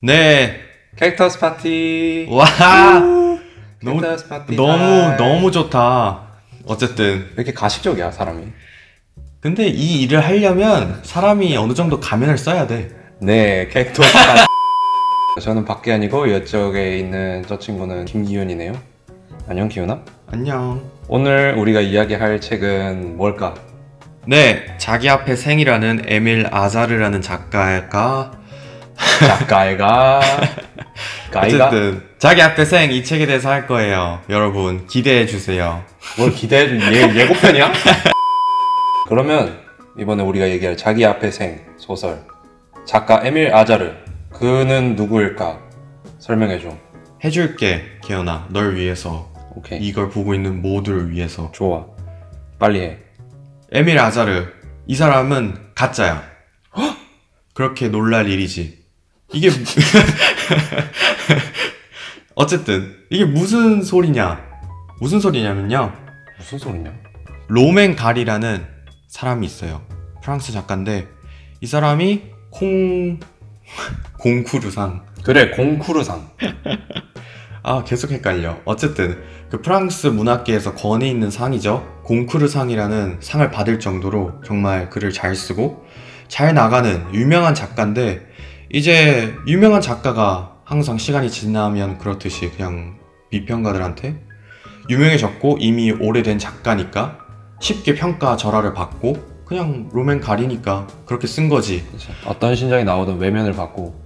네. 캡터스 파티. 와. 캡터스 파티. 너무 좋다. 어쨌든 왜 이렇게 가식적이야 사람이? 근데 이 일을 하려면 사람이 어느 정도 가면을 써야 돼. 네, 캡터스 파티. 저는 박기현이고 이쪽에 있는 저 친구는 김기훈이네요. 안녕 기훈아. 안녕. 오늘 우리가 이야기할 책은 뭘까? 네, 자기 앞에 생이라는 에밀 아자르라는 작가가 어쨌든 자기 앞에 생 이 책에 대해서 할 거예요. 여러분 기대해 주세요. 뭘 기대해? 예고편이야? 그러면 이번에 우리가 얘기할 자기 앞에 생 소설 작가 에밀 아자르, 그는 누구일까? 설명해줘. 해줄게 기현아, 널 위해서. 오케이. 이걸 보고 있는 모두를 위해서. 좋아, 빨리 해. 에밀 아자르, 이 사람은 가짜야. 그렇게 놀랄 일이지. 이게 어쨌든 이게 무슨 소리냐, 무슨 소리냐면요, 무슨 소리냐? 로맨 가리라는 사람이 있어요. 프랑스 작가인데 이 사람이 공쿠르상. 그래, 공쿠르상. 아, 계속 헷갈려. 어쨌든 그 프랑스 문학계에서 권위 있는 상이죠. 공쿠르상이라는 상을 받을 정도로 정말 글을 잘 쓰고 잘 나가는 유명한 작가인데, 이제 유명한 작가가 항상 시간이 지나면 그렇듯이 그냥 비평가들한테 유명해졌고 이미 오래된 작가니까 쉽게 평가절하를 받고 그냥 로맨 가리니까 그렇게 쓴 거지. 어떤 신작이 나오든 외면을 받고.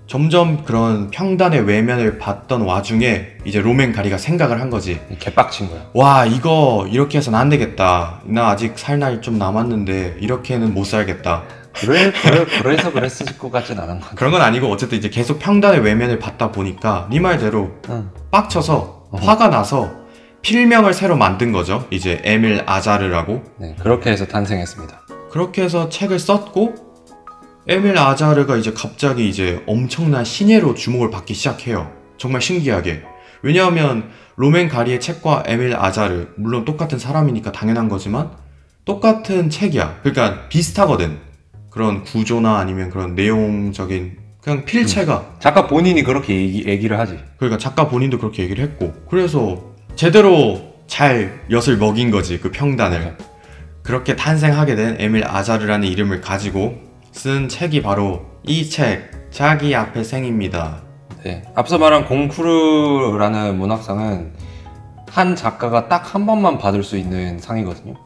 점점 그런 평단의 외면을 받던 와중에 이제 로맨 가리가 생각을 한 거지. 개빡친 거야. 와, 이거 이렇게 해서는 안 되겠다. 나 아직 살 날이 좀 남았는데 이렇게는 못 살겠다. 그래서 그랬을 것 같진 않은 것 같아. 그런 건 아니고 어쨌든 이제 계속 평단의 외면을 받다 보니까 네 말대로 빡쳐서 화가 나서 필명을 새로 만든 거죠. 이제 에밀 아자르라고. 네, 그렇게 해서 탄생했습니다. 그렇게 해서 책을 썼고 에밀 아자르가 이제 갑자기 이제 엄청난 신예로 주목을 받기 시작해요. 정말 신기하게. 왜냐하면 로맨 가리의 책과 에밀 아자르, 물론 똑같은 사람이니까 당연한 거지만 똑같은 책이야. 그러니까 비슷하거든. 그런 구조나 아니면 그런 내용적인 그냥 필체가. 작가 본인이 그렇게 얘기를 하지. 그러니까 작가 본인도 그렇게 얘기를 했고, 그래서 제대로 잘 엿을 먹인 거지, 그 평단을. 맞아. 그렇게 탄생하게 된 에밀 아자르라는 이름을 가지고 쓴 책이 바로 이 책, 자기 앞에 생입니다. 네, 앞서 말한 공쿠르라는 문학상은 한 작가가 딱 한 번만 받을 수 있는 상이거든요.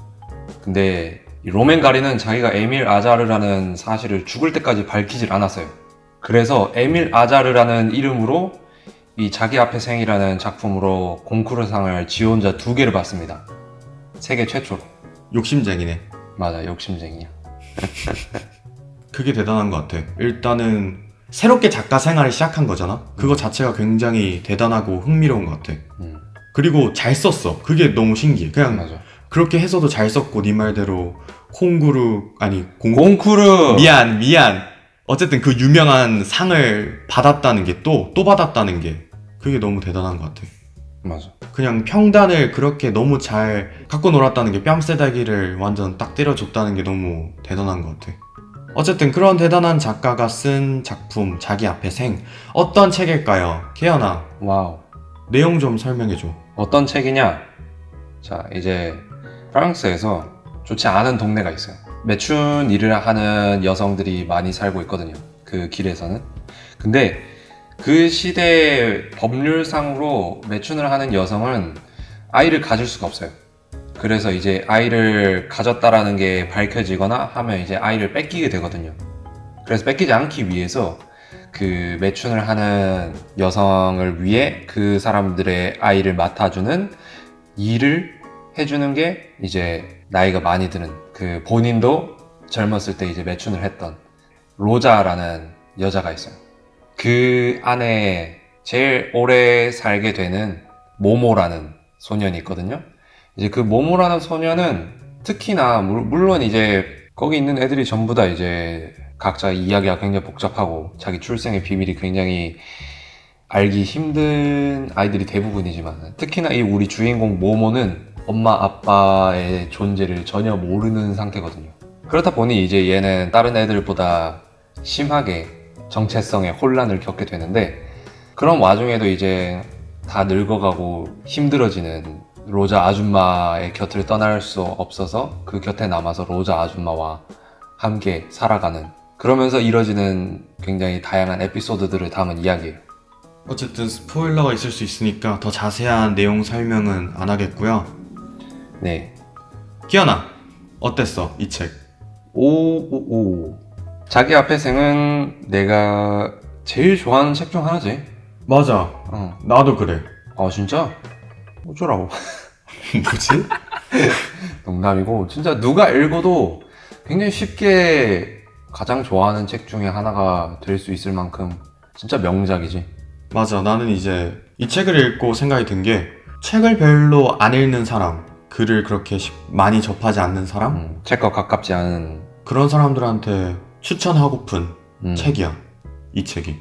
근데 이 로맨 가리는 자기가 에밀 아자르라는 사실을 죽을 때까지 밝히질 않았어요. 그래서 에밀 아자르라는 이름으로 이 자기 앞에 생이라는 작품으로 공쿠르상을 지 혼자 2개를 받습니다. 세계 최초로. 욕심쟁이네. 맞아, 욕심쟁이야. 그게 대단한 것 같아. 일단은 새롭게 작가 생활을 시작한 거잖아. 그거 자체가 굉장히 대단하고 흥미로운 것 같아. 그리고 잘 썼어. 그게 너무 신기해. 그냥 맞아. 그렇게 해서도 잘 썼고, 네 말대로 공쿠르 미안. 어쨌든 그 유명한 상을 받았다는 게 또 받았다는 게 그게 너무 대단한 것 같아. 맞아. 그냥 평단을 그렇게 너무 잘 갖고 놀았다는 게, 뺨세다기를 완전 딱 때려줬다는 게 너무 대단한 것 같아. 어쨌든 그런 대단한 작가가 쓴 작품 자기 앞에 생, 어떤 책일까요? 개연아, 와우. 내용 좀 설명해줘. 어떤 책이냐? 자, 이제 프랑스에서 좋지 않은 동네가 있어요. 매춘 일을 하는 여성들이 많이 살고 있거든요, 그 길에서는. 근데 그 시대의 법률상으로 매춘을 하는 여성은 아이를 가질 수가 없어요. 그래서 이제 아이를 가졌다라는 게 밝혀지거나 하면 이제 아이를 뺏기게 되거든요. 그래서 뺏기지 않기 위해서 그 매춘을 하는 여성을 위해 그 사람들의 아이를 맡아주는 일을 해주는 게 이제 나이가 많이 드는, 그 본인도 젊었을 때 이제 매춘을 했던 로자라는 여자가 있어요. 그 안에 제일 오래 살게 되는 모모라는 소년이 있거든요. 이제 그 모모라는 소년은 특히나 물론 이제 거기 있는 애들이 전부 다 이제 각자 이야기가 굉장히 복잡하고 자기 출생의 비밀이 굉장히 알기 힘든 아이들이 대부분이지만, 특히나 이 우리 주인공 모모는 엄마 아빠의 존재를 전혀 모르는 상태거든요. 그렇다 보니 이제 얘는 다른 애들보다 심하게 정체성의 혼란을 겪게 되는데, 그런 와중에도 이제 다 늙어가고 힘들어지는 로자 아줌마의 곁을 떠날 수 없어서 그 곁에 남아서 로자 아줌마와 함께 살아가는, 그러면서 이뤄지는 굉장히 다양한 에피소드들을 담은 이야기예요. 어쨌든 스포일러가 있을 수 있으니까 더 자세한 내용 설명은 안 하겠고요. 네. 기현아, 어땠어 이 책? 오오오. 자기 앞의 생은 내가 제일 좋아하는 책 중 하나지. 맞아, 나도 그래. 아 진짜? 어쩌라고. 뭐지? 농담이고, 진짜 누가 읽어도 굉장히 쉽게 가장 좋아하는 책 중에 하나가 될 수 있을 만큼 진짜 명작이지. 맞아, 나는 이제 이 책을 읽고 생각이 든 게, 책을 별로 안 읽는 사람, 글을 그렇게 많이 접하지 않는 사람, 책과 가깝지 않은 그런 사람들한테 추천하고픈 책이야, 이 책이.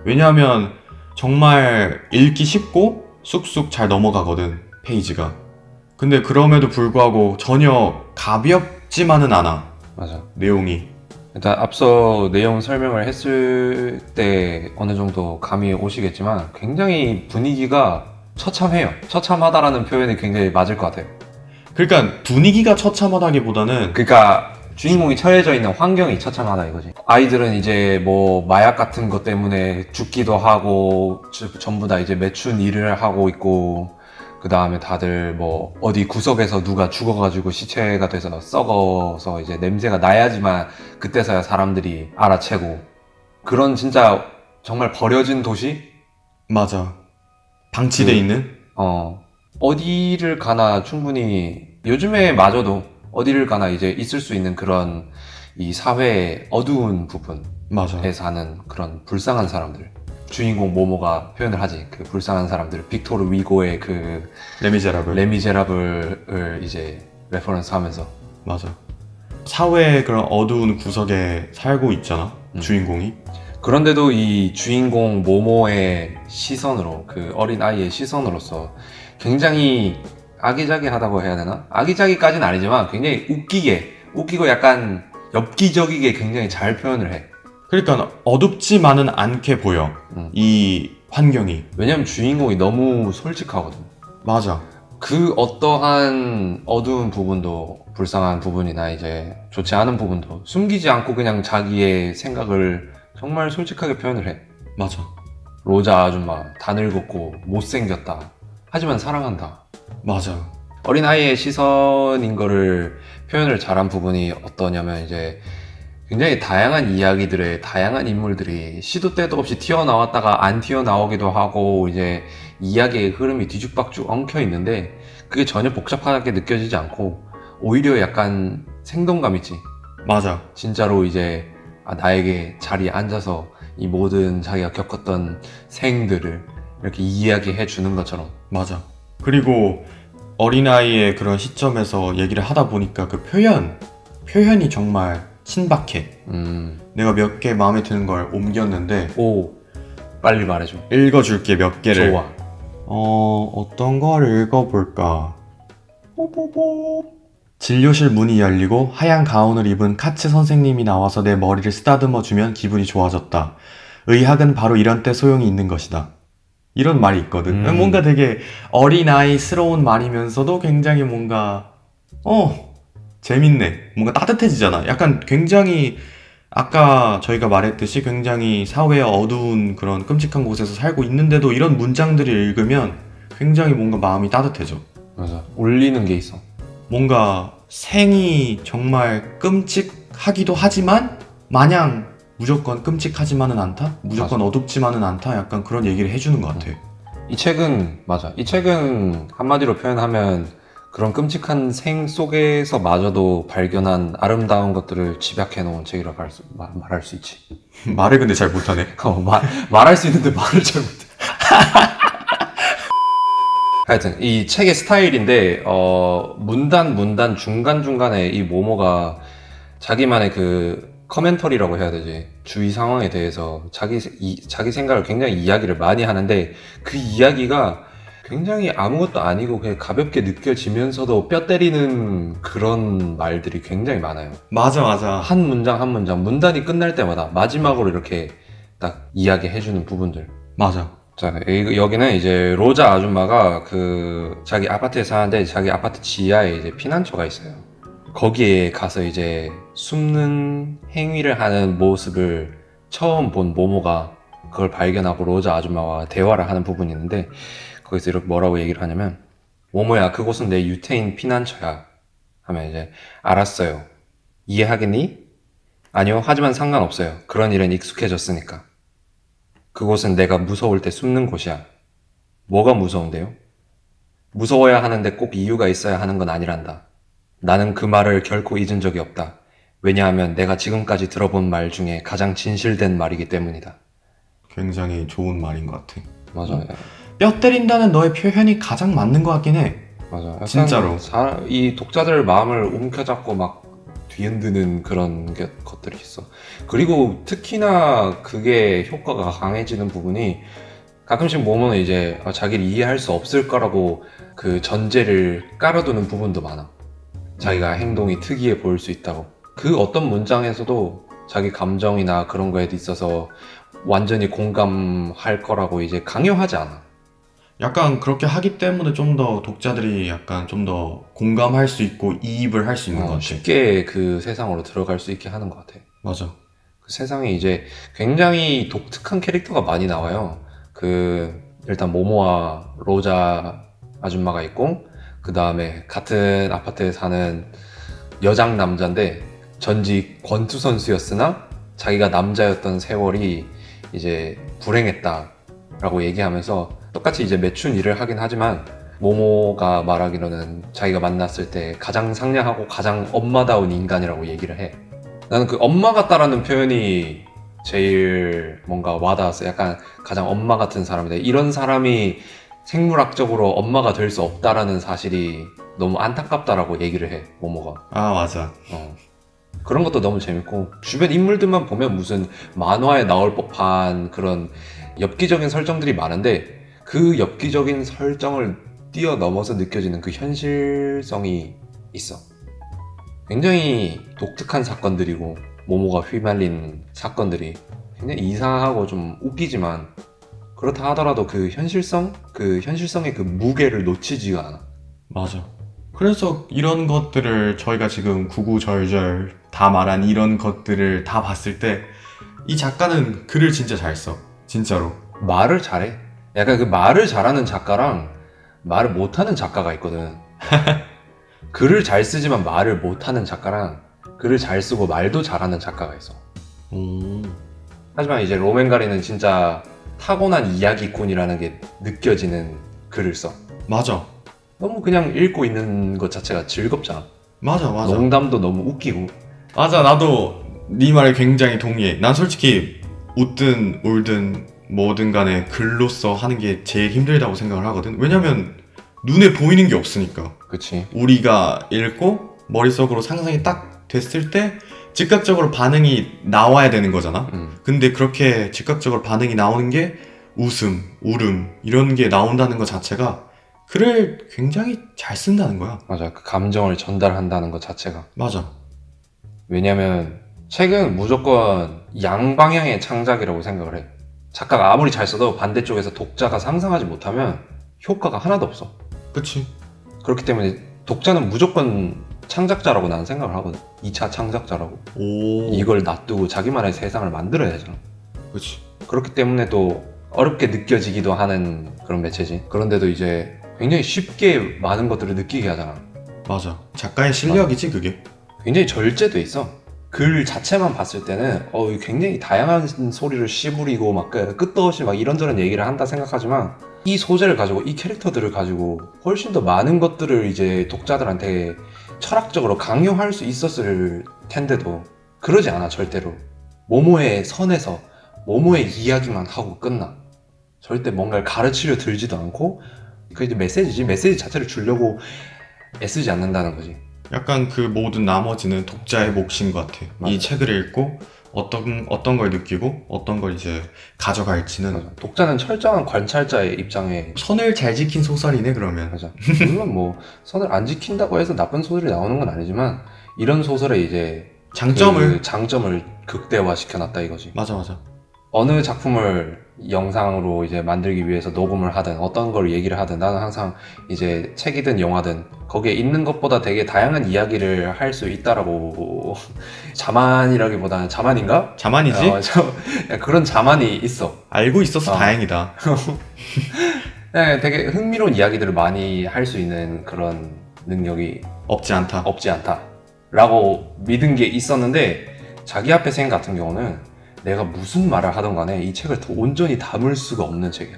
왜냐하면 정말 읽기 쉽고 쑥쑥 잘 넘어가거든, 페이지가. 근데 그럼에도 불구하고 전혀 가볍지만은 않아. 맞아. 내용이. 일단 앞서 내용 설명을 했을 때 어느 정도 감이 오시겠지만 굉장히 분위기가 처참해요. 처참하다라는 표현이 굉장히 맞을 것 같아요. 그러니까 분위기가 처참하다기보다는, 그러니까 주인공이 처해져 있는 환경이 처참하다 이거지. 아이들은 이제 뭐 마약 같은 것 때문에 죽기도 하고 전부 다 이제 매춘 일을 하고 있고, 그 다음에 다들 뭐 어디 구석에서 누가 죽어가지고 시체가 돼서 썩어서 이제 냄새가 나야지만 그때서야 사람들이 알아채고, 그런 진짜 정말 버려진 도시? 맞아, 방치돼 있는? 어디를 가나 충분히 요즘에 마저도 어디를 가나 이제 있을 수 있는 그런 이 사회의 어두운 부분에 맞아. 사는 그런 불쌍한 사람들. 주인공 모모가 표현을 하지. 그 불쌍한 사람들. 빅토르 위고의 그 레미제라블을 이제 레퍼런스 하면서. 맞아. 사회의 그런 어두운 구석에 살고 있잖아, 주인공이. 그런데도 이 주인공 모모의 시선으로, 그 어린 아이의 시선으로서 굉장히 아기자기하다고 해야 되나? 아기자기까지는 아니지만 굉장히 웃기고 약간 엽기적이게 굉장히 잘 표현을 해. 그러니까 어둡지만은 않게 보여, 이 환경이. 왜냐면 주인공이 너무 솔직하거든. 맞아. 그 어떠한 어두운 부분도, 불쌍한 부분이나 이제 좋지 않은 부분도 숨기지 않고 그냥 자기의 생각을 정말 솔직하게 표현을 해. 맞아. 로자 아줌마 다 늙었고 못생겼다, 하지만 사랑한다. 맞아. 어린아이의 시선인 거를 표현을 잘한 부분이 어떠냐면, 이제 굉장히 다양한 이야기들의 다양한 인물들이 시도 때도 없이 튀어나왔다가 안 튀어나오기도 하고, 이제 이야기의 흐름이 뒤죽박죽 엉켜 있는데 그게 전혀 복잡하게 느껴지지 않고 오히려 약간 생동감 있지. 맞아. 진짜로 이제 나에게 자리에 앉아서 이 모든 자기가 겪었던 생들을 이렇게 이야기해 주는 것처럼. 맞아. 그리고 어린아이의 그런 시점에서 얘기를 하다 보니까 그 표현이 정말 친박해. 내가 몇 개 마음에 드는 걸 옮겼는데. 오, 빨리 말해줘. 읽어줄게, 몇 개를. 좋아. 어떤 걸 읽어볼까? 진료실 문이 열리고 하얀 가운을 입은 카츠 선생님이 나와서 내 머리를 쓰다듬어주면 기분이 좋아졌다. 의학은 바로 이런 때 소용이 있는 것이다. 이런 말이 있거든. 뭔가 되게 어린아이스러운 말이면서도 굉장히 뭔가 재밌네. 뭔가 따뜻해지잖아. 약간 굉장히 아까 저희가 말했듯이 굉장히 사회의 어두운 그런 끔찍한 곳에서 살고 있는데도 이런 문장들을 읽으면 굉장히 뭔가 마음이 따뜻해져. 맞아. 울리는 게 있어. 뭔가 생이 정말 끔찍하기도 하지만 마냥 무조건 끔찍하지만은 않다? 무조건 맞아. 어둡지만은 않다? 약간 그런 얘기를 해주는 것 같아. 이 책은 맞아. 이 책은 한마디로 표현하면 그런 끔찍한 생 속에서 마저도 발견한 아름다운 것들을 집약해 놓은 책이라고 말할 수 있지. 말을 근데 잘 못하네. 말할 수 있는데 말을 잘 못해. 하여튼 이 책의 스타일인데 문단 중간중간에 이 모모가 자기만의 그 커멘터리라고 해야 되지, 주위 상황에 대해서 자기 생각을 굉장히 이야기를 많이 하는데, 그 이야기가 굉장히 아무것도 아니고 그냥 가볍게 느껴지면서도 뼈 때리는 그런 말들이 굉장히 많아요. 맞아. 한 문장 한 문장, 문단이 끝날 때마다 마지막으로 이렇게 딱 이야기해주는 부분들. 맞아. 자, 여기는 이제 로자 아줌마가 자기 아파트에 사는데 자기 아파트 지하에 이제 피난처가 있어요. 거기에 가서 이제 숨는 행위를 하는 모습을 처음 본 모모가 그걸 발견하고 로자 아줌마와 대화를 하는 부분이 있는데, 거기서 이렇게 뭐라고 얘기를 하냐면, 모모야, 그곳은 내 유태인 피난처야 하면 이제 알았어요. 이해하겠니? 아니요, 하지만 상관없어요. 그런 일은 익숙해졌으니까. 그곳은 내가 무서울 때 숨는 곳이야. 뭐가 무서운데요? 무서워야 하는데 꼭 이유가 있어야 하는 건 아니란다. 나는 그 말을 결코 잊은 적이 없다. 왜냐하면 내가 지금까지 들어본 말 중에 가장 진실된 말이기 때문이다. 굉장히 좋은 말인 것 같아. 맞아. 뼈 때린다는 너의 표현이 가장 맞는 것 같긴 해. 맞아. 진짜로. 이 독자들 마음을 움켜잡고 막 뒤흔드는 그런 것들이 있어. 그리고 특히나 그게 효과가 강해지는 부분이, 가끔씩 모모는 이제 자기를 이해할 수 없을 거라고 그 전제를 깔아두는 부분도 많아. 자기가 행동이 특이해 보일 수 있다고. 그 어떤 문장에서도 자기 감정이나 그런 거에 있어서 완전히 공감할 거라고 이제 강요하지 않아. 약간 그렇게 하기 때문에 좀 더 독자들이 약간 좀 더 공감할 수 있고 이입을 할 수 있는 것 같아. 쉽게 그 세상으로 들어갈 수 있게 하는 것 같아. 맞아. 그 세상에 이제 굉장히 독특한 캐릭터가 많이 나와요. 일단 모모와 로자 아줌마가 있고, 그 다음에 같은 아파트에 사는 여장 남자인데 전직 권투 선수였으나 자기가 남자였던 세월이 이제 불행했다라고 얘기하면서, 똑같이 이제 매춘 일을 하긴 하지만 모모가 말하기로는 자기가 만났을 때 가장 상냥하고 가장 엄마다운 인간이라고 얘기를 해. 나는 그 엄마 같다라는 표현이 제일 뭔가 와닿았어. 약간 가장 엄마 같은 사람인데, 이런 사람이 생물학적으로 엄마가 될 수 없다라는 사실이 너무 안타깝다라고 얘기를 해, 모모가. 아, 맞아. 그런 것도 너무 재밌고, 주변 인물들만 보면 무슨 만화에 나올 법한 그런 엽기적인 설정들이 많은데, 그 엽기적인 설정을 뛰어넘어서 느껴지는 그 현실성이 있어. 굉장히 독특한 사건들이고, 모모가 휘말린 사건들이 굉장히 이상하고 좀 웃기지만, 그렇다 하더라도 그 현실성의 그 무게를 놓치지가 않아. 맞아. 그래서 이런 것들을 저희가 지금 구구절절 다 말한 이런 것들을 다 봤을 때 이 작가는 글을 진짜 잘 써. 진짜로. 말을 잘해. 약간 그 말을 잘하는 작가랑 말을 못하는 작가가 있거든. 글을 잘 쓰지만 말을 못하는 작가랑 글을 잘 쓰고 말도 잘하는 작가가 있어. 하지만 이제 로맨가리는 진짜 타고난 이야기꾼이라는 게 느껴지는 글을 써. 맞아. 너무 그냥 읽고 있는 것 자체가 즐겁잖아. 맞아. 농담도 너무 웃기고. 맞아. 나도 네 말에 굉장히 동의해. 난 솔직히 웃든 울든 뭐든 간에 글로써 하는 게 제일 힘들다고 생각을 하거든. 왜냐면 눈에 보이는 게 없으니까. 그치. 우리가 읽고 머릿속으로 상상이 딱 됐을 때 즉각적으로 반응이 나와야 되는 거잖아. 근데 그렇게 즉각적으로 반응이 나오는 게 웃음, 울음 이런 게 나온다는 것 자체가 글을 굉장히 잘 쓴다는 거야. 맞아. 그 감정을 전달한다는 것 자체가. 맞아. 왜냐면 책은 무조건 양방향의 창작이라고 생각을 해. 작가가 아무리 잘 써도 반대쪽에서 독자가 상상하지 못하면 효과가 하나도 없어. 그치. 그렇기 때문에 독자는 무조건 창작자라고 나는 생각을 하거든. 2차 창작자라고. 이걸 놔두고 자기만의 세상을 만들어야 되잖아. 그치. 그렇기 때문에 또 어렵게 느껴지기도 하는 그런 매체지. 그런데도 이제 굉장히 쉽게 많은 것들을 느끼게 하잖아. 맞아. 작가의 실력이지 그게. 굉장히 절제돼 있어. 글 자체만 봤을 때는 굉장히 다양한 소리를 씨부리고 막 끝도 없이 막 이런저런 얘기를 한다 생각하지만, 이 소재를 가지고 이 캐릭터들을 가지고 훨씬 더 많은 것들을 이제 독자들한테 철학적으로 강요할 수 있었을 텐데도 그러지 않아. 절대로 모모의 선에서 모모의 이야기만 하고 끝나. 절대 뭔가를 가르치려 들지도 않고, 그게 이제 메시지지. 메시지 자체를 주려고 애쓰지 않는다는 거지. 약간 그 모든 나머지는 독자의 몫인 것 같아. 맞아. 이 책을 읽고 어떤 걸 느끼고 어떤 걸 이제 가져갈지는. 맞아. 독자는 철저한 관찰자의 입장에. 선을 잘 지킨 소설이네 그러면. 맞아. 물론 뭐 선을 안 지킨다고 해서 나쁜 소설이 나오는 건 아니지만, 이런 소설의 이제 장점을 극대화시켜놨다 이거지. 맞아. 어느 작품을 영상으로 이제 만들기 위해서 녹음을 하든 어떤 걸 얘기를 하든 나는 항상 이제 책이든 영화든 거기에 있는 것보다 되게 다양한 이야기를 할 수 있다라고 자만이라기보다는 자만인가? 자만이지? 그런 자만이 있어. 알고 있어서 다행이다. 네, 되게 흥미로운 이야기들을 많이 할 수 있는 그런 능력이 없지 않다. 없지 않다라고 믿은 게 있었는데 자기 앞에 생 같은 경우는 내가 무슨 말을 하던 간에 이 책을 더 온전히 담을 수가 없는 책이야.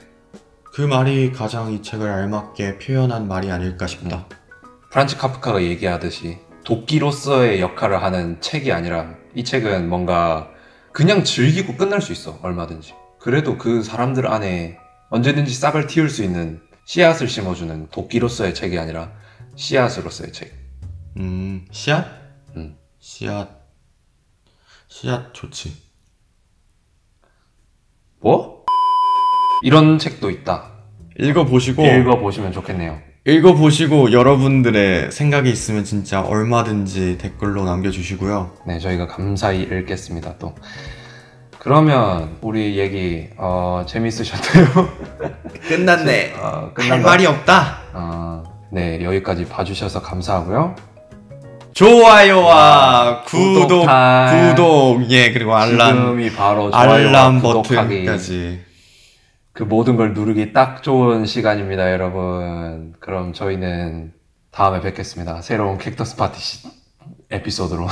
그 말이 가장 이 책을 알맞게 표현한 말이 아닐까 싶다. 프란츠 카프카가 얘기하듯이 도끼로서의 역할을 하는 책이 아니라 이 책은 뭔가 그냥 즐기고 끝날 수 있어. 얼마든지. 그래도 그 사람들 안에 언제든지 싹을 틔울 수 있는 씨앗을 심어주는 도끼로서의 책이 아니라 씨앗으로서의 책. 씨앗? 음. 씨앗 좋지. 뭐? 이런 책도 있다. 읽어보시면 좋겠네요. 읽어보시고 여러분들의 생각이 있으면 진짜 얼마든지 댓글로 남겨주시고요. 네, 저희가 감사히 읽겠습니다. 또 그러면 우리 얘기 재밌으셨나요? 끝났네. 할 끝난가? 말이 없다. 네, 여기까지 봐주셔서 감사하고요. 좋아요와 구독, 예, 그리고 지금이 바로 좋아요와 알람 구독하기 버튼까지. 그 모든 걸 누르기 딱 좋은 시간입니다, 여러분. 그럼 저희는 다음에 뵙겠습니다. 새로운 캡터스 파티 에피소드로.